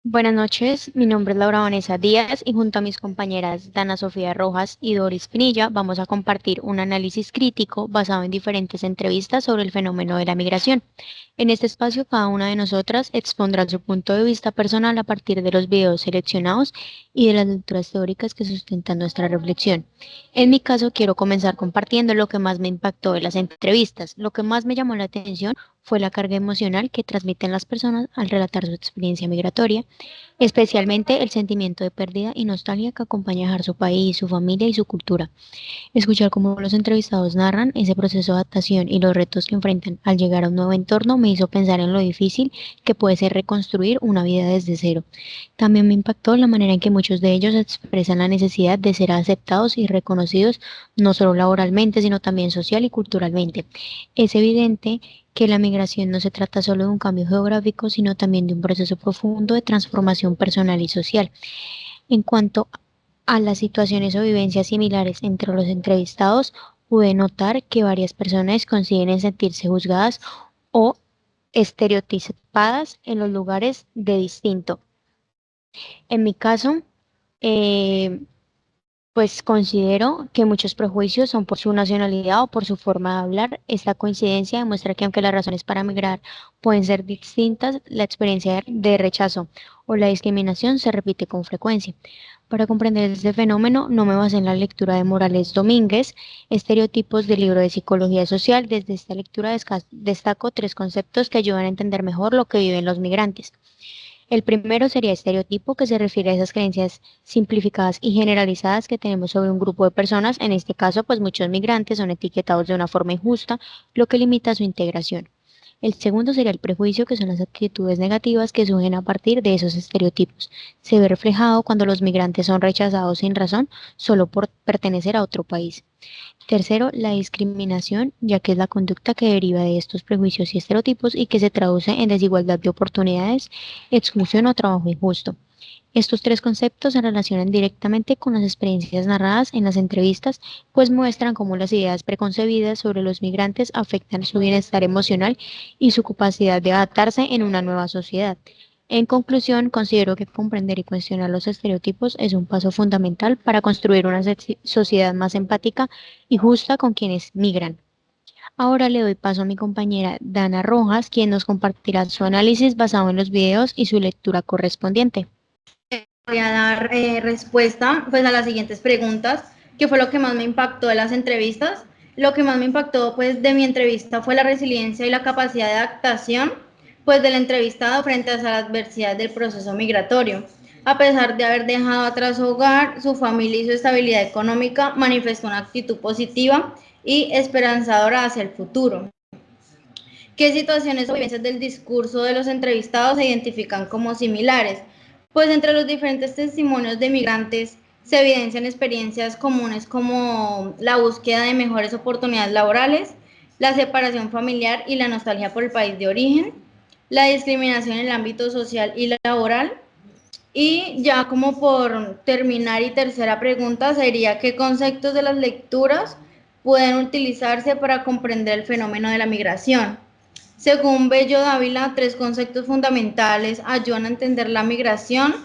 Buenas noches, mi nombre es Laura Vanessa Díaz y junto a mis compañeras Dana Sofía Rojas y Doris Pinilla vamos a compartir un análisis crítico basado en diferentes entrevistas sobre el fenómeno de la migración. En este espacio, cada una de nosotras expondrá su punto de vista personal a partir de los videos seleccionados y de las lecturas teóricas que sustentan nuestra reflexión. En mi caso, quiero comenzar compartiendo lo que más me impactó de las entrevistas. Lo que más me llamó la atención fue la carga emocional que transmiten las personas al relatar su experiencia migratoria, especialmente el sentimiento de pérdida y nostalgia que acompaña a dejar su país, su familia y su cultura. Escuchar cómo los entrevistados narran ese proceso de adaptación y los retos que enfrentan al llegar a un nuevo entorno me hizo pensar en lo difícil que puede ser reconstruir una vida desde cero. También me impactó la manera en que muchos de ellos expresan la necesidad de ser aceptados y reconocidos no solo laboralmente, sino también social y culturalmente. Es evidente que la migración no se trata solo de un cambio geográfico, sino también de un proceso profundo de transformación personal y social. En cuanto a las situaciones o vivencias similares entre los entrevistados, pude notar que varias personas consiguen sentirse juzgadas o estereotipadas en los lugares de distinto. En mi caso, eh, pues considero que muchos prejuicios son por su nacionalidad o por su forma de hablar. Esta coincidencia demuestra que aunque las razones para migrar pueden ser distintas, la experiencia de rechazo o la discriminación se repite con frecuencia. Para comprender este fenómeno, no me basé en la lectura de Morales Domínguez, Estereotipos del libro de Psicología Social. Desde esta lectura destaco tres conceptos que ayudan a entender mejor lo que viven los migrantes. El primero sería estereotipo, que se refiere a esas creencias simplificadas y generalizadas que tenemos sobre un grupo de personas. En este caso, pues muchos migrantes son etiquetados de una forma injusta, lo que limita su integración. El segundo sería el prejuicio, que son las actitudes negativas que surgen a partir de esos estereotipos. Se ve reflejado cuando los migrantes son rechazados sin razón, solo por pertenecer a otro país. Tercero, la discriminación, ya que es la conducta que deriva de estos prejuicios y estereotipos y que se traduce en desigualdad de oportunidades, exclusión o trabajo injusto. Estos tres conceptos se relacionan directamente con las experiencias narradas en las entrevistas, pues muestran cómo las ideas preconcebidas sobre los migrantes afectan su bienestar emocional y su capacidad de adaptarse en una nueva sociedad. En conclusión, considero que comprender y cuestionar los estereotipos es un paso fundamental para construir una sociedad más empática y justa con quienes migran. Ahora le doy paso a mi compañera Dana Rojas, quien nos compartirá su análisis basado en los videos y su lectura correspondiente. Voy a dar respuesta pues a las siguientes preguntas, que fue lo que más me impactó de las entrevistas. Lo que más me impactó pues de mi entrevista fue la resiliencia y la capacidad de adaptación pues del entrevistado frente a la adversidad del proceso migratorio. A pesar de haber dejado atrás su hogar, su familia y su estabilidad económica, manifestó una actitud positiva y esperanzadora hacia el futuro. ¿Qué situaciones o vivencias del discurso de los entrevistados se identifican como similares? Pues entre los diferentes testimonios de migrantes se evidencian experiencias comunes como la búsqueda de mejores oportunidades laborales, la separación familiar y la nostalgia por el país de origen, la discriminación en el ámbito social y laboral. Y ya como por terminar y tercera pregunta sería ¿qué conceptos de las lecturas pueden utilizarse para comprender el fenómeno de la migración? Según Bello Dávila, tres conceptos fundamentales ayudan a entender la migración,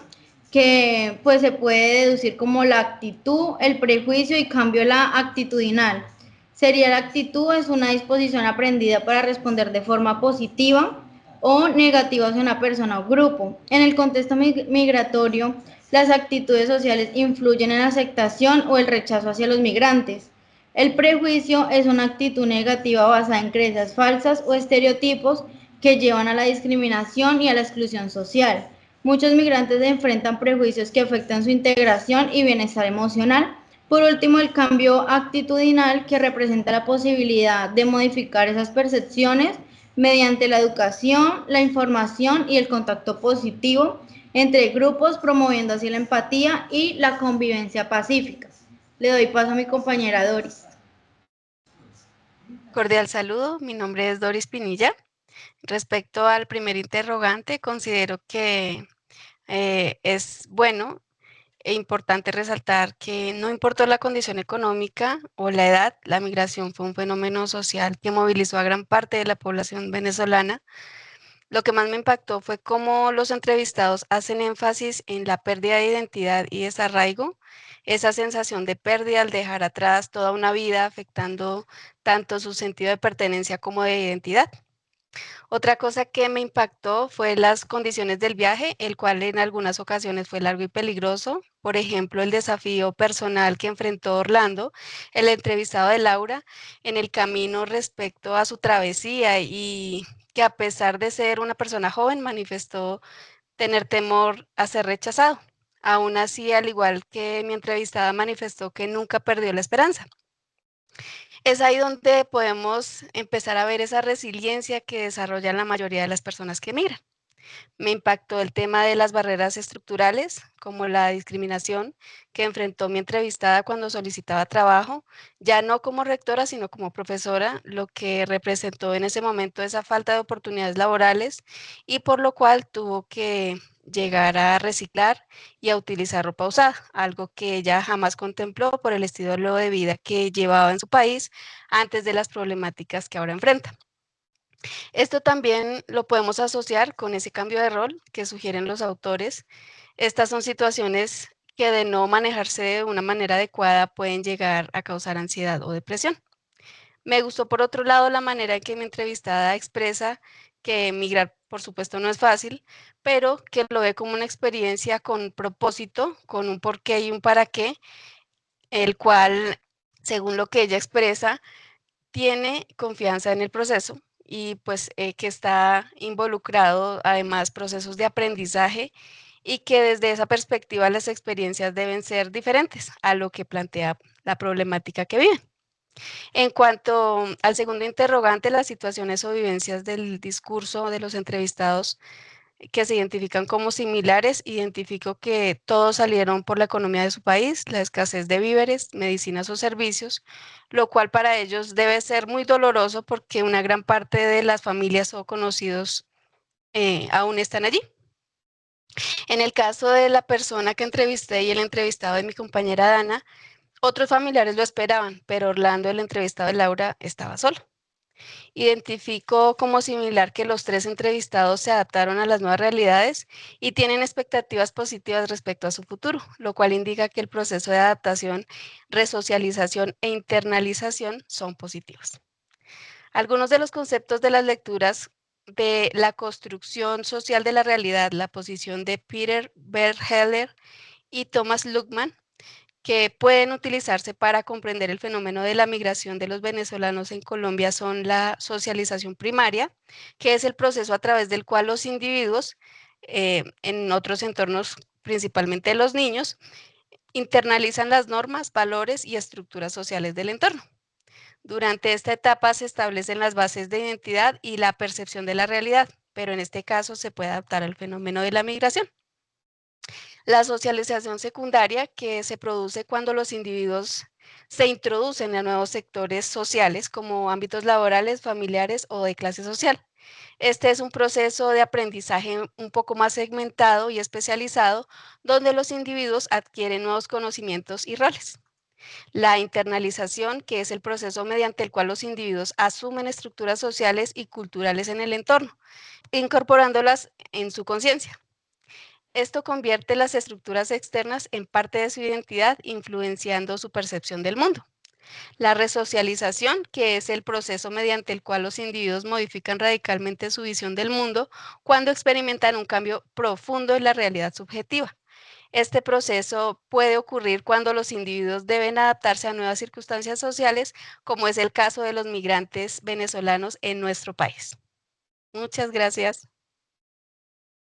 que pues se puede deducir como la actitud, el prejuicio y cambio la actitudinal. Sería la actitud es una disposición aprendida para responder de forma positiva o negativa hacia una persona o grupo. En el contexto migratorio, las actitudes sociales influyen en la aceptación o el rechazo hacia los migrantes. El prejuicio es una actitud negativa basada en creencias falsas o estereotipos que llevan a la discriminación y a la exclusión social. Muchos migrantes enfrentan prejuicios que afectan su integración y bienestar emocional. Por último, el cambio actitudinal, que representa la posibilidad de modificar esas percepciones mediante la educación, la información y el contacto positivo entre grupos, promoviendo así la empatía y la convivencia pacífica. Le doy paso a mi compañera Doris. Cordial saludo, mi nombre es Doris Pinilla. Respecto al primer interrogante, considero que es bueno e importante resaltar que no importó la condición económica o la edad, la migración fue un fenómeno social que movilizó a gran parte de la población venezolana Lo que más me impactó fue cómo los entrevistados hacen énfasis en la pérdida de identidad y desarraigo, esa sensación de pérdida al dejar atrás toda una vida, afectando tanto su sentido de pertenencia como de identidad. Otra cosa que me impactó fue las condiciones del viaje, el cual en algunas ocasiones fue largo y peligroso. Por ejemplo, el desafío personal que enfrentó Orlando, el entrevistado de Laura, en el camino respecto a su travesía y que a pesar de ser una persona joven, manifestó tener temor a ser rechazado. Aún así, al igual que mi entrevistada, manifestó que nunca perdió la esperanza. Es ahí donde podemos empezar a ver esa resiliencia que desarrollan la mayoría de las personas que migran. Me impactó el tema de las barreras estructurales, como la discriminación que enfrentó mi entrevistada cuando solicitaba trabajo, ya no como rectora, sino como profesora, lo que representó en ese momento esa falta de oportunidades laborales y por lo cual tuvo que llegar a reciclar y a utilizar ropa usada, algo que ella jamás contempló por el estilo de vida que llevaba en su país antes de las problemáticas que ahora enfrenta. Esto también lo podemos asociar con ese cambio de rol que sugieren los autores. Estas son situaciones que de no manejarse de una manera adecuada pueden llegar a causar ansiedad o depresión. Me gustó por otro lado la manera en que mi entrevistada expresa que emigrar por supuesto no es fácil, pero que lo ve como una experiencia con propósito, con un porqué y un para qué, el cual, según lo que ella expresa, tiene confianza en el proceso y pues que está involucrado además procesos de aprendizaje y que desde esa perspectiva las experiencias deben ser diferentes a lo que plantea la problemática que viven. En cuanto al segundo interrogante, las situaciones o vivencias del discurso de los entrevistados que se identifican como similares, identifico que todos salieron por la economía de su país, la escasez de víveres, medicinas o servicios, lo cual para ellos debe ser muy doloroso porque una gran parte de las familias o conocidos aún están allí. En el caso de la persona que entrevisté y el entrevistado de mi compañera Dana, otros familiares lo esperaban, pero Orlando, el entrevistado de Laura, estaba solo. Identifico como similar que los tres entrevistados se adaptaron a las nuevas realidades y tienen expectativas positivas respecto a su futuro, lo cual indica que el proceso de adaptación, resocialización e internalización son positivos. Algunos de los conceptos de las lecturas de la construcción social de la realidad, la posición de Peter Bergheller y Thomas Luckmann, que pueden utilizarse para comprender el fenómeno de la migración de los venezolanos en Colombia son la socialización primaria, que es el proceso a través del cual los individuos, en otros entornos, principalmente los niños, internalizan las normas, valores y estructuras sociales del entorno. Durante esta etapa se establecen las bases de identidad y la percepción de la realidad, pero en este caso se puede adaptar al fenómeno de la migración. La socialización secundaria, que se produce cuando los individuos se introducen a nuevos sectores sociales como ámbitos laborales, familiares o de clase social. Este es un proceso de aprendizaje un poco más segmentado y especializado, donde los individuos adquieren nuevos conocimientos y roles. La internalización, que es el proceso mediante el cual los individuos asumen estructuras sociales y culturales en el entorno, incorporándolas en su conciencia. Esto convierte las estructuras externas en parte de su identidad, influenciando su percepción del mundo. La resocialización, que es el proceso mediante el cual los individuos modifican radicalmente su visión del mundo cuando experimentan un cambio profundo en la realidad subjetiva. Este proceso puede ocurrir cuando los individuos deben adaptarse a nuevas circunstancias sociales, como es el caso de los migrantes venezolanos en nuestro país. Muchas gracias.